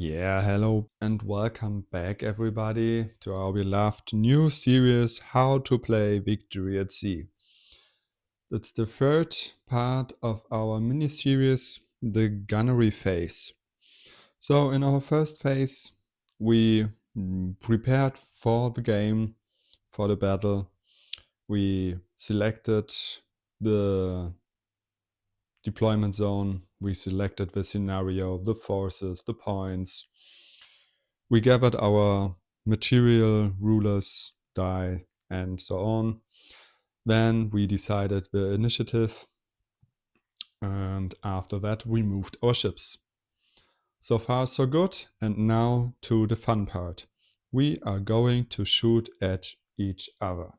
Yeah, hello and welcome back everybody to our beloved new series How to Play Victory at Sea. It's the third part of our mini-series, the Gunnery Phase. So in our first phase, we prepared for the game, for the battle. We selected the deployment zone, we selected the scenario, the forces, the points. We gathered our material, rulers, die, and so on. Then we decided the initiative, and after that we moved our ships. So far so good, and now to the fun part. We are going to shoot at each other.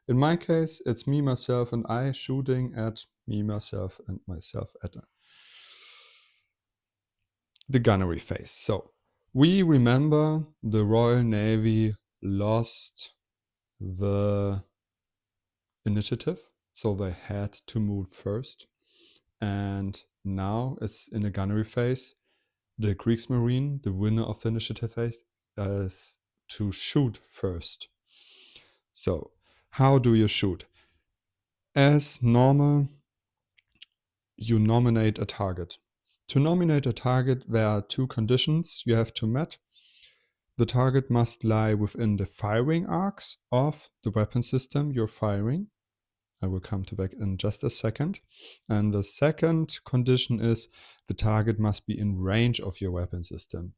In my case, it's me, myself, and I shooting at me, myself, and myself at the gunnery phase. So we remember the Royal Navy lost the initiative, so they had to move first. And now it's in the gunnery phase. The Kriegsmarine, the winner of the initiative phase, is to shoot first. So how do you shoot? As normal, you nominate a target. To nominate a target, there are two conditions you have to meet. The target must lie within the firing arcs of the weapon system you're firing. I will come to that in just a second. And the second condition is the target must be in range of your weapon system.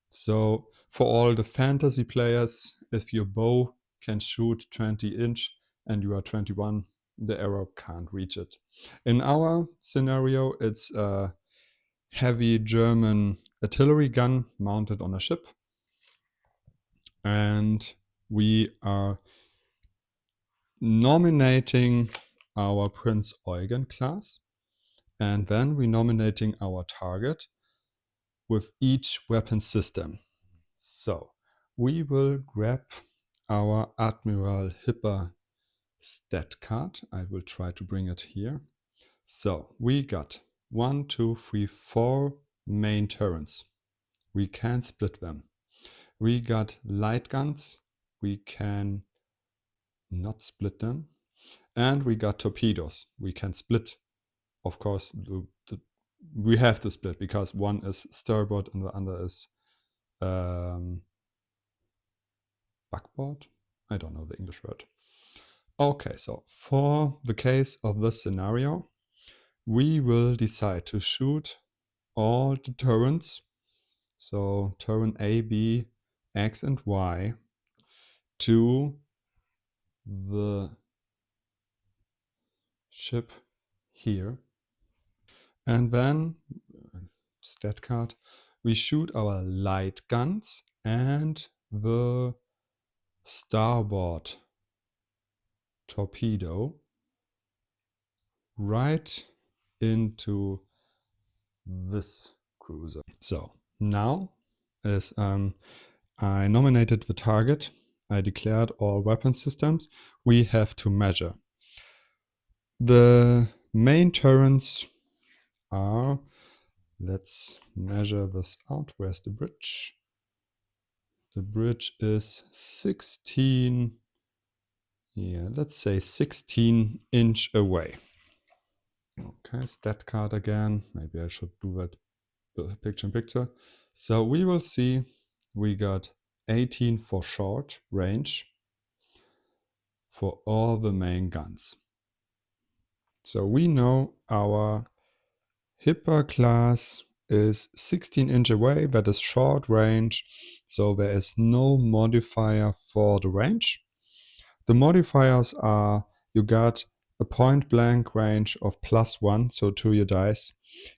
So for all the fantasy players, if your bow can shoot 20-inch and you are 21, the arrow can't reach it. In our scenario, it's a heavy German artillery gun mounted on a ship. And we are nominating our Prince Eugen class. And then we're nominating our target with each weapon system. So we will grab our Admiral Hipper stat card. I will try to bring it here. So we got 1, 2, 3, 4 main turrets. We can split them. We got light guns. We can not split them. And we got torpedoes. We can split. Of course, we have to split because one is starboard and the other is backboard. I don't know the English word. Okay, so for the case of this scenario, we will decide to shoot all the turrets. So turret A, B, X, and Y to the ship here. And then, stat card, we shoot our light guns and the starboard torpedo right into this cruiser. So now, as I nominated the target, I declared all weapon systems, we have to measure. The main turrets are, let's measure this out. Where's the bridge? The bridge is 16, let's say 16-inch away. Okay, stat card again. Maybe I should do that picture in picture. So we will see we got 18 for short range for all the main guns. So we know our Hipper class is 16-inch away. That is short range. So there is no modifier for the range. The modifiers are you got a point blank range of +1, so to your dice.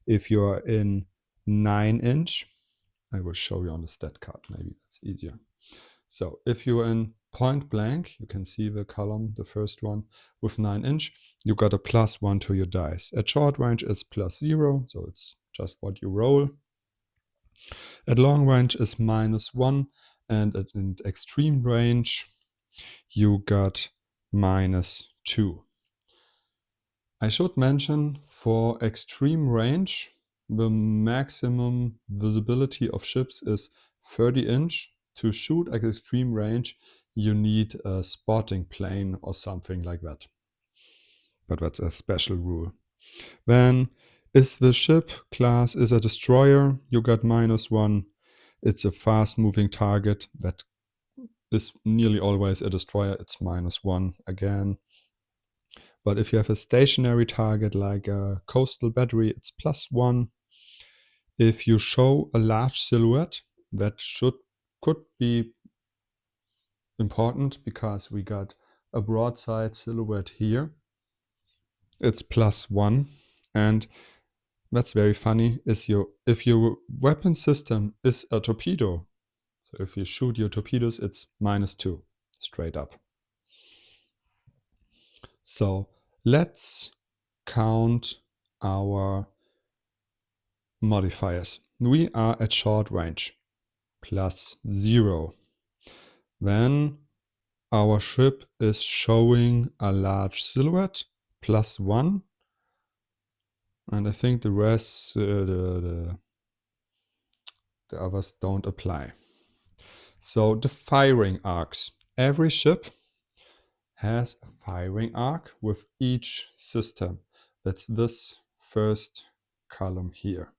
If you are in 9-inch, I will show you on the stat card, maybe that's easier. So if you're in point blank, you can see the column, the first one, with 9-inch, you got a +1 to your dice. At short range, it's +0, so it's just what you roll. At long range is -1, and at an extreme range, you got -2. I should mention for extreme range, the maximum visibility of ships is 30 inch. To shoot at extreme range, you need a spotting plane or something like that. But that's a special rule. Then, if the ship class is a destroyer, you got -1. It's a fast-moving target that is nearly always a destroyer. It's -1 again. But if you have a stationary target like a coastal battery, it's +1. If you show a large silhouette, that could be important because we got a broadside silhouette here. It's +1. And that's very funny. If your weapon system is a torpedo, so if you shoot your torpedoes, it's -2 straight up. So let's count our modifiers. We are at short range, +0. Then our ship is showing a large silhouette, +1. And I think the rest, the others don't apply. So the firing arcs. Every ship has a firing arc with each system. That's this first column here.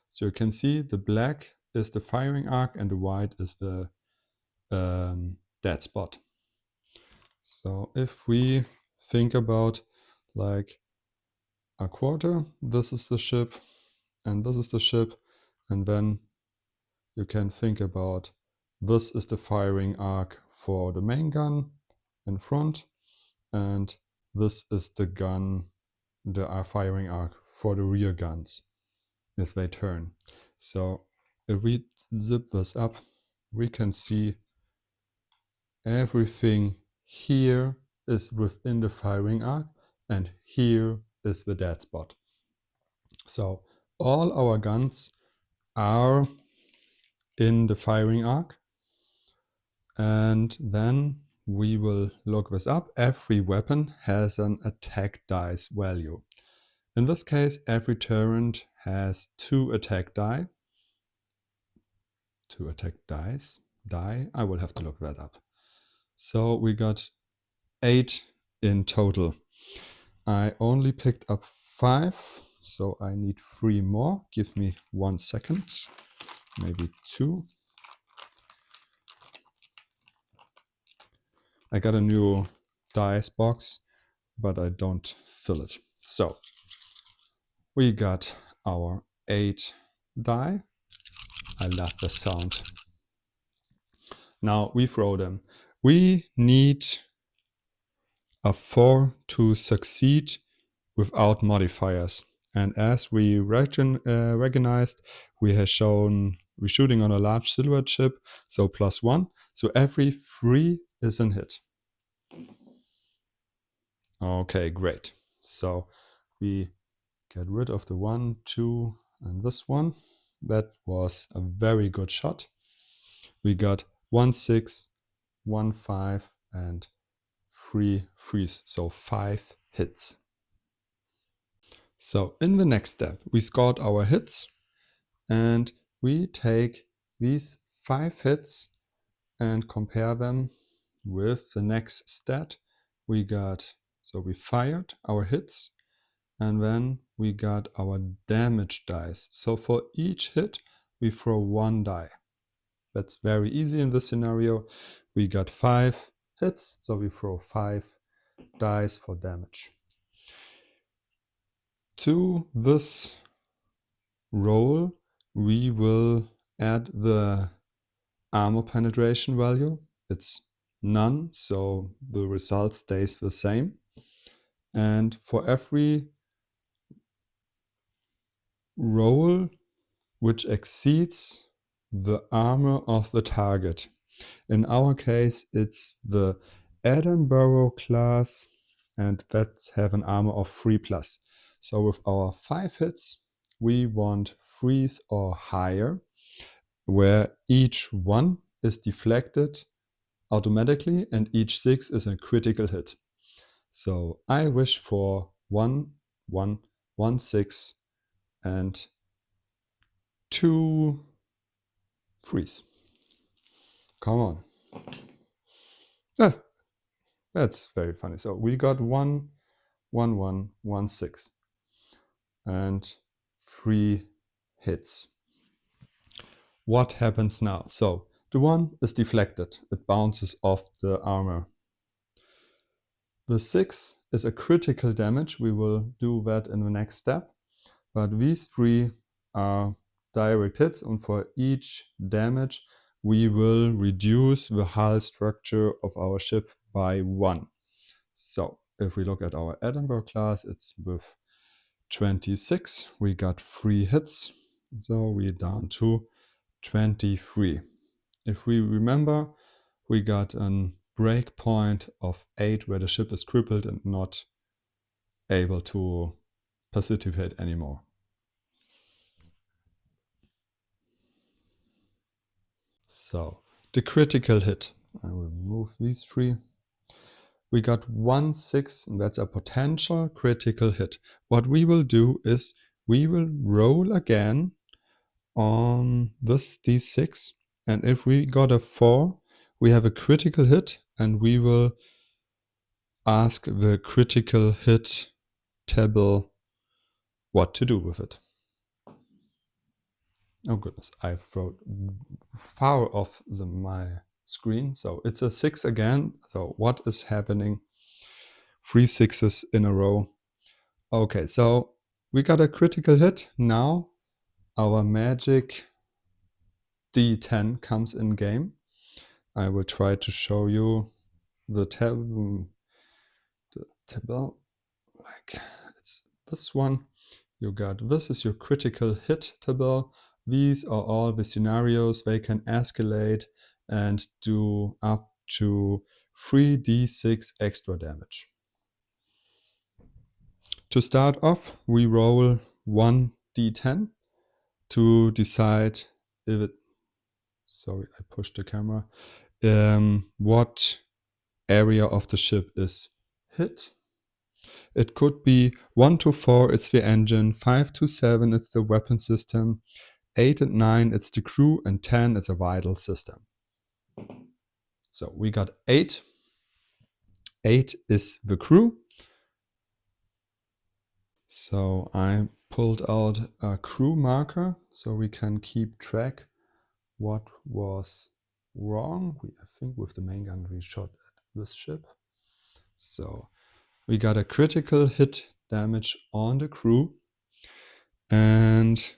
So you can see the black is the firing arc and the white is the dead spot. So if we think about like a quarter, this is the ship and this is the ship, and then you can think about this is the firing arc for the main gun in front, and this is the gun, the firing arc for the rear guns if they turn. So if we zip this up, we can see everything here is within the firing arc and here is the dead spot. So all our guns are in the firing arc, and then we will look this up. Every weapon has an attack dice value. In this case, every turret has 2 attack die. 2 attack dice. I will have to look that up. So we got 8 in total. I only picked up 5, so I need 3 more. Give me 1 second, maybe 2. I got a new dice box, but I don't fill it. So we got our 8 die. I love the sound. Now we throw them. We need a 4 to succeed without modifiers. And as we recognized, we're shooting on a large silhouette ship, so +1. So every 3 is a hit. Okay, great. So we get rid of the 1, 2, and this one. That was a very good shot. We got 1, 6, 1, 5, and 3 threes, so 5 hits. So in the next step, we scored our hits, and we take these 5 hits and compare them with the next stat we got. So we fired our hits, and then we got our damage dice. So for each hit, we throw 1 die. That's very easy in this scenario. We got 5 hits, so we throw 5 dice for damage. To this roll, we will add the armor penetration value. It's none, so the result stays the same. And for every roll which exceeds the armor of the target, in our case it's the Edinburgh class, and that have an armor of 3+. So with our 5 hits, we want 3s or higher, where each 1 is deflected automatically and each 6 is a critical hit. So I wish for 1, 1, 1, 6, and 2 freeze. Come on. Ah, that's very funny. So we got 1, 1, 1, 1, 6. And 3 hits. What happens now? So the 1 is deflected. It bounces off the armor. The 6 is a critical damage. We will do that in the next step. But these 3 are direct hits, and for each damage we will reduce the hull structure of our ship by 1. So if we look at our Edinburgh class, it's with 26. We got 3 hits, so we're down to 23. If we remember, we got a break point of 8 where the ship is crippled and not able to participate anymore. So the critical hit, I will remove these 3. We got 1, 6, and that's a potential critical hit. What we will do is we will roll again on this d6, and if we got a 4, we have a critical hit, and we will ask the critical hit table what to do with it. Oh goodness, I wrote far off my screen, so it's a 6 again. So what is happening? 3 6s in a row. Okay, so we got a critical hit. Now our magic d10 comes in game. I will try to show you the table, like it's this one. You got, this is your critical hit table. These are all the scenarios. They can escalate and do up to 3d6 extra damage. To start off, we roll 1d10 to decide if it, sorry, I pushed the camera, what area of the ship is hit. It could be 1 to 4, it's the engine, 5 to 7, it's the weapon system, 8 and 9, it's the crew, and 10, it's a vital system. So we got 8. 8 is the crew. So I pulled out a crew marker so we can keep track what was wrong. I think with the main gun we shot at this ship. So we got a critical hit damage on the crew, and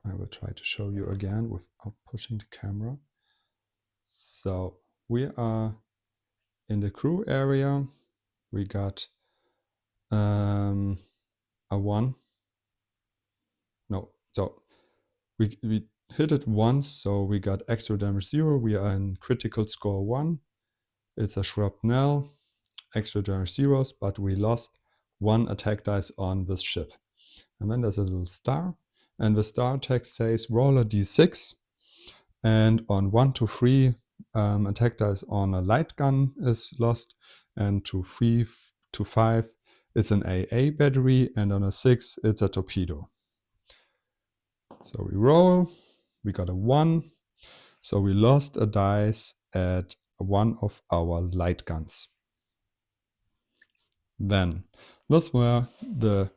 I will try to show you again without pushing the camera. So we are in the crew area. We got a 1. No, so we hit it once, so we got extra damage 0. We are in critical score 1. It's a shrapnel, extra damage 0s, but we lost 1 attack dice on this ship. And then there's a little star, and the star text says roll a d6, and on 1 to 3 attack dice on a light gun is lost, and to 3 to 5 it's an AA battery, and on a 6 it's a torpedo. So we roll, we got a 1, so we lost a dice at one of our light guns. Then those were the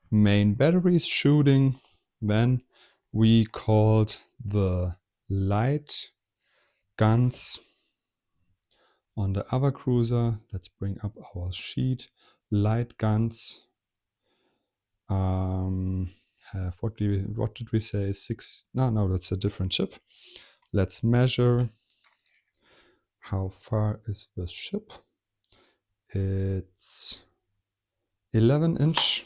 main batteries shooting. Then we called the light guns on the other cruiser. Let's bring up our sheet. Light guns have, what did we say, 6? No, that's a different ship. Let's measure how far is this ship. It's 11-inch.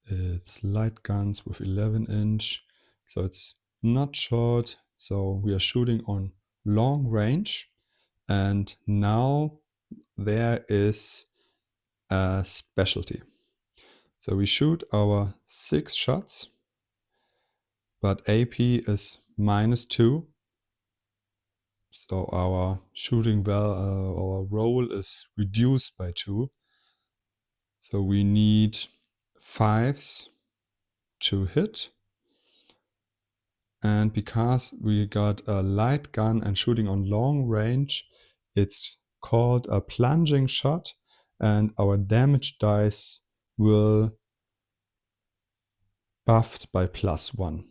It's light guns with 11-inch, so it's not short. So we are shooting on long range, and now there is a specialty. So we shoot our 6 shots, but AP is -2. So our shooting our roll is reduced by 2. So we need 5s to hit. And because we got a light gun and shooting on long range, it's called a plunging shot, and our damage dice will buffed by +1.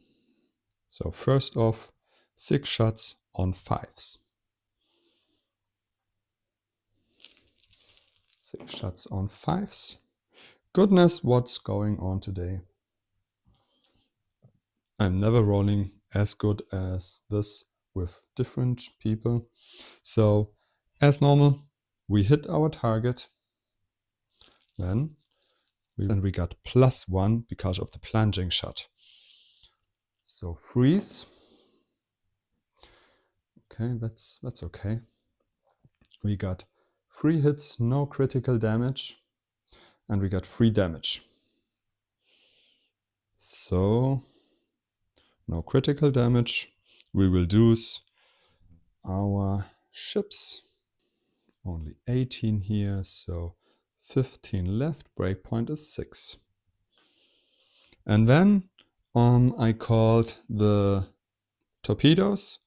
So first off, 6 shots on 5s. 6 shots on 5s. Goodness, what's going on today? I'm never rolling as good as this with different people. So, as normal, we hit our target. Then we got +1 because of the plunging shot. So freeze. Okay, that's okay. We got 3 hits, no critical damage, and we got 3 damage. So no critical damage. We will use our ships. Only 18 here, so 15 left. Breakpoint is 6. And then I called the torpedoes.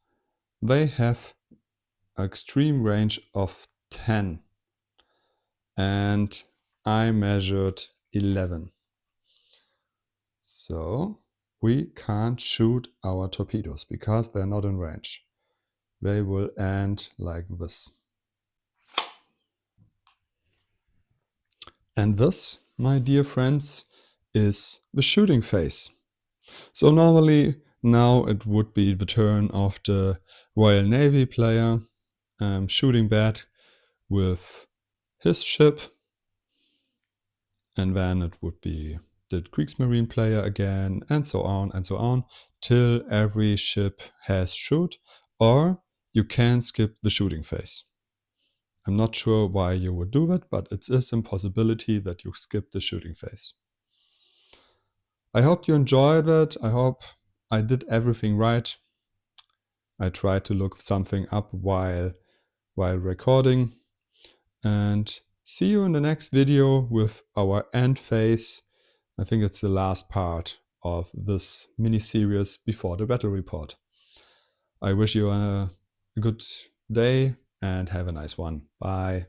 They have extreme range of 10. And I measured 11. So we can't shoot our torpedoes because they're not in range. They will end like this. And this, my dear friends, is the shooting phase. So normally now it would be the turn of the Royal Navy player shooting bad with his ship, and then it would be the Kriegsmarine player again, and so on, till every ship has shoot, or you can skip the shooting phase. I'm not sure why you would do that, but it is a possibility that you skip the shooting phase. I hope you enjoyed it. I hope I did everything right. I tried to look something up while recording. And see you in the next video with our end phase. I think it's the last part of this mini-series before the battle report. I wish you a good day and have a nice one. Bye.